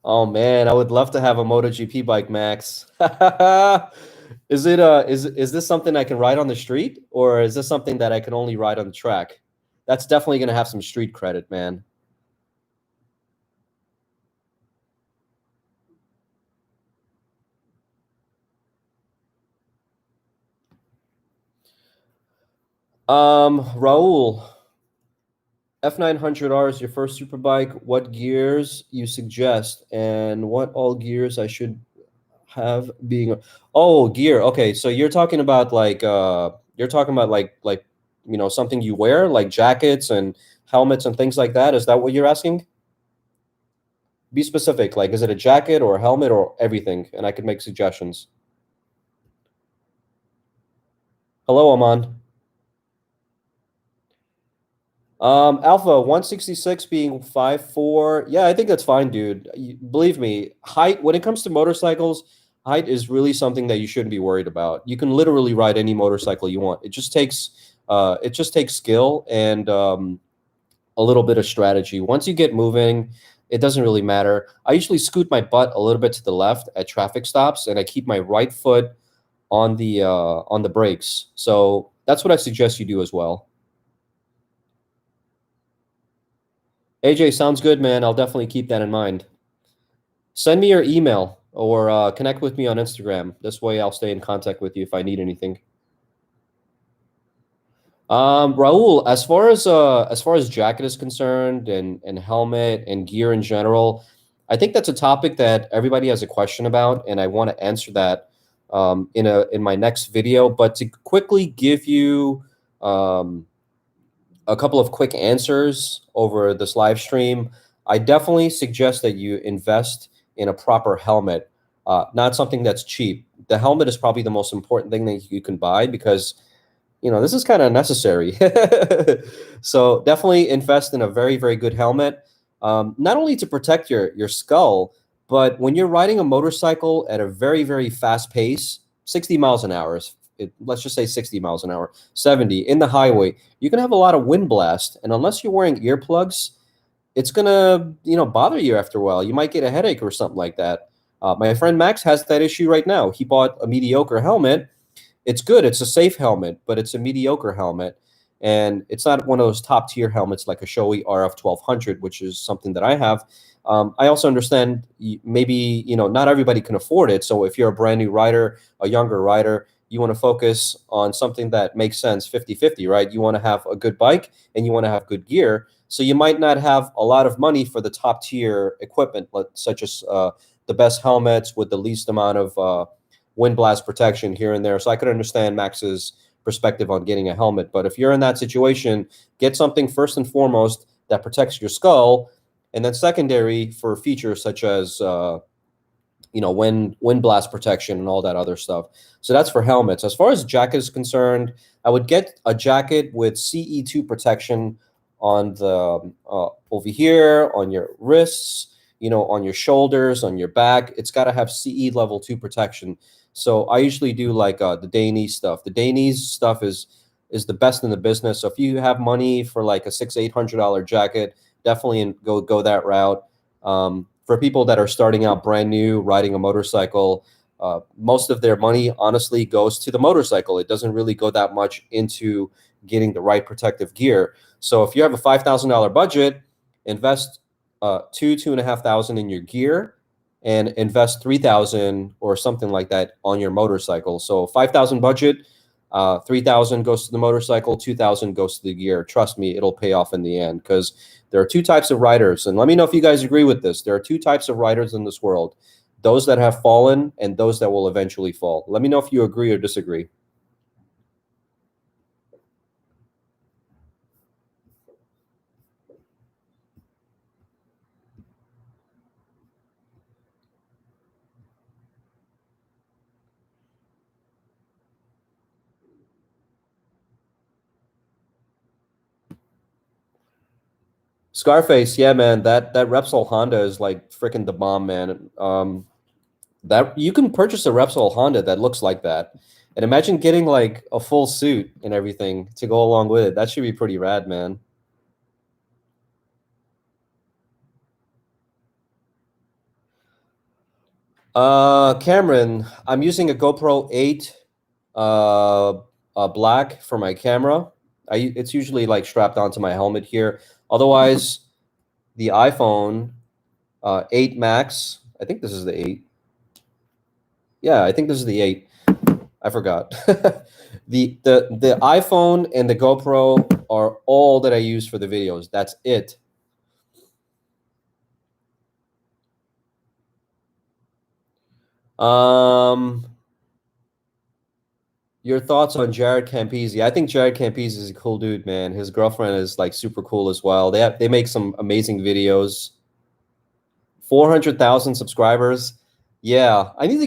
Oh man, I would love to have a MotoGP bike, Max. Is this something I can ride on the street, or is this something that I can only ride on the track? That's definitely gonna have some street credit, man. Raul, F900R is your first superbike. What gears you suggest, and what all gears I should have being? Oh, gear. Okay, so you're talking about like something you wear, like jackets and helmets and things like that. Is that what you're asking? Be specific. Like, is it a jacket or a helmet or everything? And I could make suggestions. Hello, Aman. Alpha 166 being 5'4". Yeah, I think that's fine, dude. Believe me, height, when it comes to motorcycles, height is really something that you shouldn't be worried about. You can literally ride any motorcycle you want. It just takes skill and a little bit of strategy. Once you get moving, it doesn't really matter. I usually scoot my butt a little bit to the left at traffic stops, and I keep my right foot on the brakes. So that's what I suggest you do as well. AJ, sounds good, man. I'll definitely keep that in mind. Send me your email or connect with me on Instagram. This way, I'll stay in contact with you if I need anything. Raul, as far as jacket is concerned and helmet and gear in general, I think that's a topic that everybody has a question about, and I want to answer that in my next video. But to quickly give you um, a couple of quick answers over this live stream, I definitely suggest that you invest in a proper helmet, not something that's cheap. The helmet is probably the most important thing that you can buy because this is kind of necessary. So definitely invest in a very, very good helmet, not only to protect your skull, but when you're riding a motorcycle at a very, very fast pace, 60 miles an hour, let's just say 60 miles an hour, 70 in the highway, you can have a lot of wind blast. And unless you're wearing earplugs, it's gonna, bother you after a while. You might get a headache or something like that. My friend Max has that issue right now. He bought a mediocre helmet. It's good. It's a safe helmet, but it's a mediocre helmet. And it's not one of those top tier helmets like a Shoei RF 1200, which is something that I have. I also understand maybe, not everybody can afford it. So if you're a brand new rider, a younger rider, you want to focus on something that makes sense 50-50, right? You want to have a good bike and you want to have good gear. So you might not have a lot of money for the top tier equipment, such as the best helmets with the least amount of wind blast protection here and there. So I could understand Max's perspective on getting a helmet. But if you're in that situation, get something first and foremost that protects your skull, and then secondary for features such as wind blast protection and all that other stuff. So that's for helmets. As far as jacket is concerned, I would get a jacket with CE2 protection on the over here, on your wrists, on your shoulders, on your back. It's got to have CE level 2 protection. So I usually do like the Dainese stuff. The Dainese stuff is the best in the business. So if you have money for like a $600-800 jacket, definitely go that route. For people that are starting out brand new riding a motorcycle, most of their money honestly goes to the motorcycle. It doesn't really go that much into getting the right protective gear. So if you have a $5,000 budget, invest two and a half thousand in your gear, and invest 3,000 or something like that on your motorcycle. So 5,000 budget, 3,000 goes to the motorcycle, 2,000 goes to the gear. Trust me, it'll pay off in the end because there are two types of riders. And let me know if you guys agree with this. There are two types of riders in this world, those that have fallen and those that will eventually fall. Let me know if you agree or disagree. Scarface, yeah, man, that Repsol Honda is like freaking the bomb, man. That you can purchase a Repsol Honda that looks like that, and imagine getting like a full suit and everything to go along with it. That should be pretty rad, man. Cameron, I'm using a GoPro 8 uh, black for my camera. It's usually like strapped onto my helmet here. Otherwise, the iPhone 8 Max, I think this is the 8. Yeah, I think this is the 8. I forgot. The iPhone and the GoPro are all that I use for the videos. That's it. Um, your thoughts on Jared Campese? I think Jared Campese is a cool dude, man. His girlfriend is like super cool as well. They make some amazing videos. 400,000 subscribers. Yeah, I need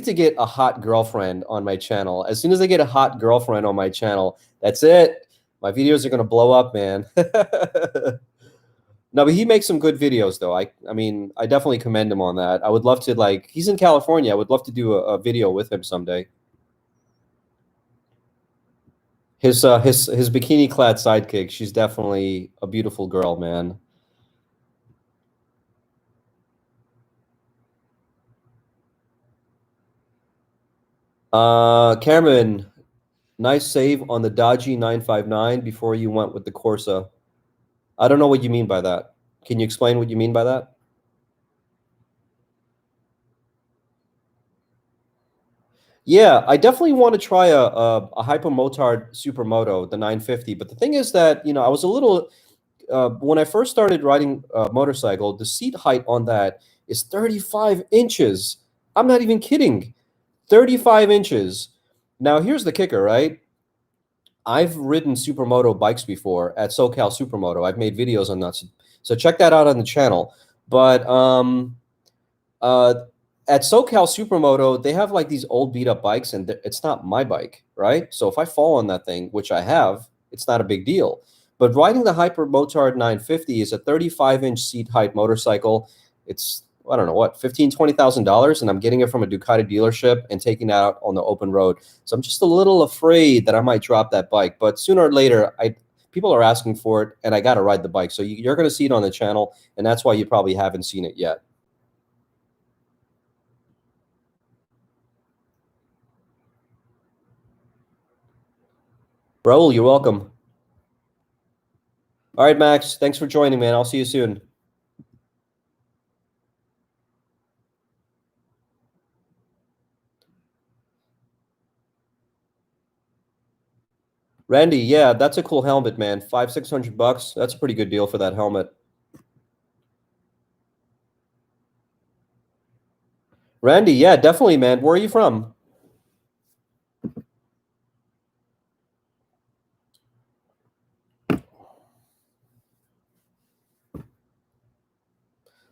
to get a hot girlfriend on my channel. As soon as I get a hot girlfriend on my channel, that's it. My videos are gonna blow up, man. No, but he makes some good videos though. I mean, I definitely commend him on that. I would love to like he's in California. I would love to do a video with him someday. His bikini clad sidekick, she's definitely a beautiful girl, man. Cameron, nice save on the Dodgy 959 before you went with the Corsa. I don't know what you mean by that. Can you explain what you mean by that? Yeah, I definitely want to try a hypermotard supermoto, the 950. But the thing is that, I was a little when I first started riding a motorcycle, the seat height on that is 35 inches. I'm not even kidding. 35 inches. Now, here's the kicker, right? I've ridden supermoto bikes before at SoCal Supermoto. I've made videos on that. So check that out on the channel. But uh, at SoCal Supermoto, they have like these old beat up bikes, and it's not my bike, right? So if I fall on that thing, which I have, it's not a big deal. But riding the Hyper Motard 950 is a 35-inch seat height motorcycle. It's I don't know what, 15, $20,000, and I'm getting it from a Ducati dealership and taking it out on the open road. So I'm just a little afraid that I might drop that bike. But sooner or later, people are asking for it, and I got to ride the bike. So you're going to see it on the channel, and that's why you probably haven't seen it yet. Raul, you're welcome. All right, Max. Thanks for joining, man. I'll see you soon. Randy, yeah, that's a cool helmet, man. 600 bucks. That's a pretty good deal for that helmet. Randy, yeah, definitely, man. Where are you from?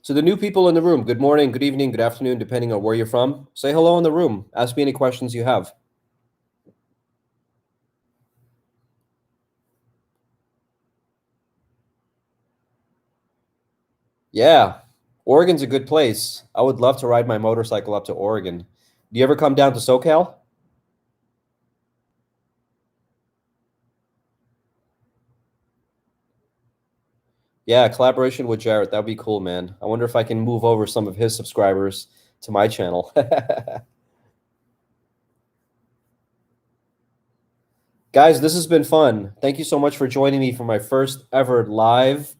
So the new people in the room, good morning, good evening, good afternoon, depending on where you're from. Say hello in the room. Ask me any questions you have. Yeah, Oregon's a good place. I would love to ride my motorcycle up to Oregon. Do you ever come down to SoCal? Yeah, collaboration with Jarrett. That'd be cool, man. I wonder if I can move over some of his subscribers to my channel. Guys, this has been fun. Thank you so much for joining me for my first ever live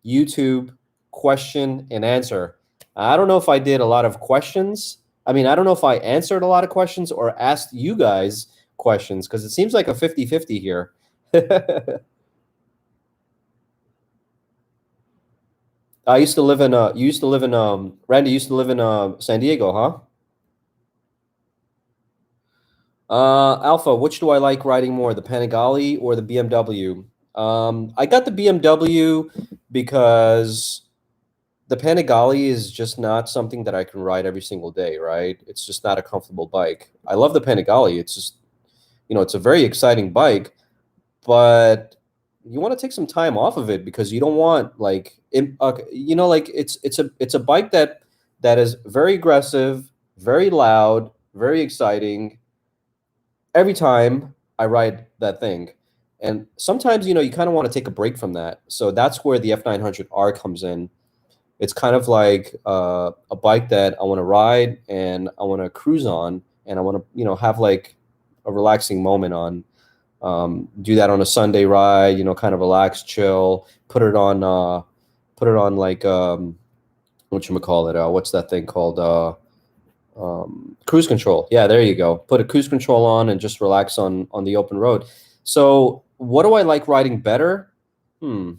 YouTube question and answer. I don't know if I did a lot of questions. I mean, I don't know if I answered a lot of questions or asked you guys questions because it seems like a 50-50 here. I used to live in you used to live in Randy used to live in San Diego, huh? Alpha, which do I like riding more, the Panigale or the BMW? I got the BMW because the Panigale is just not something that I can ride every single day, right? It's just not a comfortable bike. I love the Panigale. It's just, it's a very exciting bike, but you want to take some time off of it because you don't want like like it's a bike that is very aggressive, very loud, very exciting every time I ride that thing. And sometimes you kind of want to take a break from that. So that's where the F900R comes in. It's kind of like a bike that I want to ride and I want to cruise on, and I want to have like a relaxing moment on. Do that on a Sunday ride, kind of relax, chill. Put it on like what you call it? What's that thing called? Cruise control. Yeah, there you go. Put a cruise control on and just relax on the open road. So, what do I like riding better? Hmm.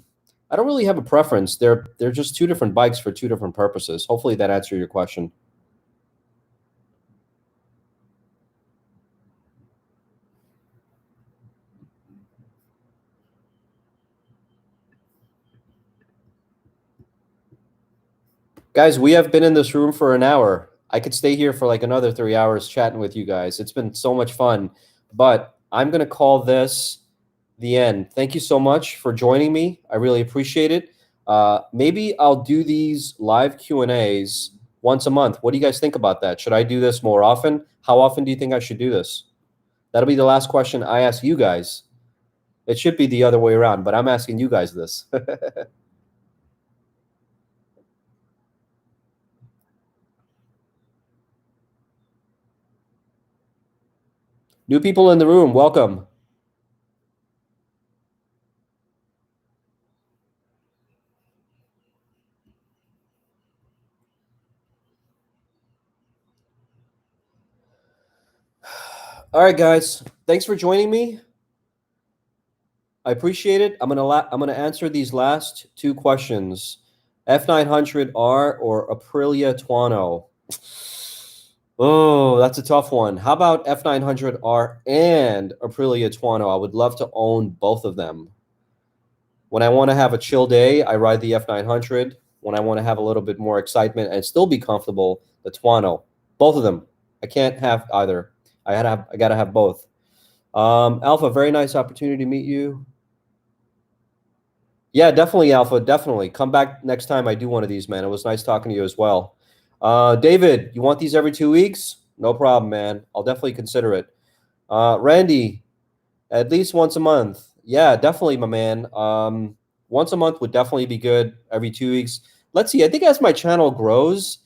I don't really have a preference. They're just two different bikes for two different purposes. Hopefully that answered your question. Guys, we have been in this room for an hour. I could stay here for like another 3 hours chatting with you guys. It's been so much fun, but I'm going to call this the end. Thank you so much for joining me. I really appreciate it. Maybe I'll do these live Q&As once a month. What do you guys think about that? Should I do this more often? How often do you think I should do this? That'll be the last question I ask you guys. It should be the other way around, but I'm asking you guys this. New people in the room, welcome. All right, guys. Thanks for joining me. I appreciate it. I'm gonna answer these last two questions. F900R or Aprilia Tuono? Oh, that's a tough one. How about F900R and Aprilia Tuono? I would love to own both of them. When I want to have a chill day, I ride the F900. When I want to have a little bit more excitement and still be comfortable, the Tuono. Both of them. I can't have either. I gotta have both. Alpha, very nice opportunity to meet you. Yeah, definitely, Alpha. Definitely. Come back next time I do one of these, man. It was nice talking to you as well. David, you want these every 2 weeks? No problem, man. I'll definitely consider it. Randy, at least once a month. Yeah, definitely, my man. Once a month would definitely be good. Every 2 weeks. Let's see. I think as my channel grows,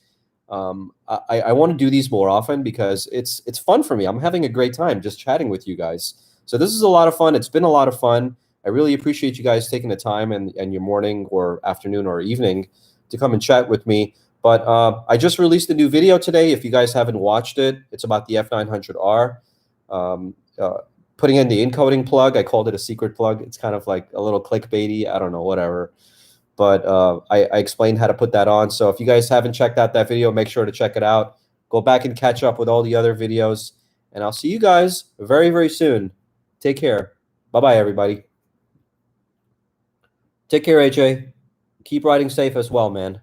I want to do these more often because it's fun for me. I'm having a great time just chatting with you guys. So this is a lot of fun. It's been a lot of fun. I really appreciate you guys taking the time and your morning or afternoon or evening to come and chat with me. But I just released a new video today. If you guys haven't watched it, it's about the F900R. Um, uh, Putting in the encoding plug. I called it a secret plug. It's kind of like a little clickbaity. I don't know, whatever. But I explained how to put that on. So if you guys haven't checked out that video, make sure to check it out. Go back and catch up with all the other videos. And I'll see you guys very, very soon. Take care. Bye-bye, everybody. Take care, AJ. Keep riding safe as well, man.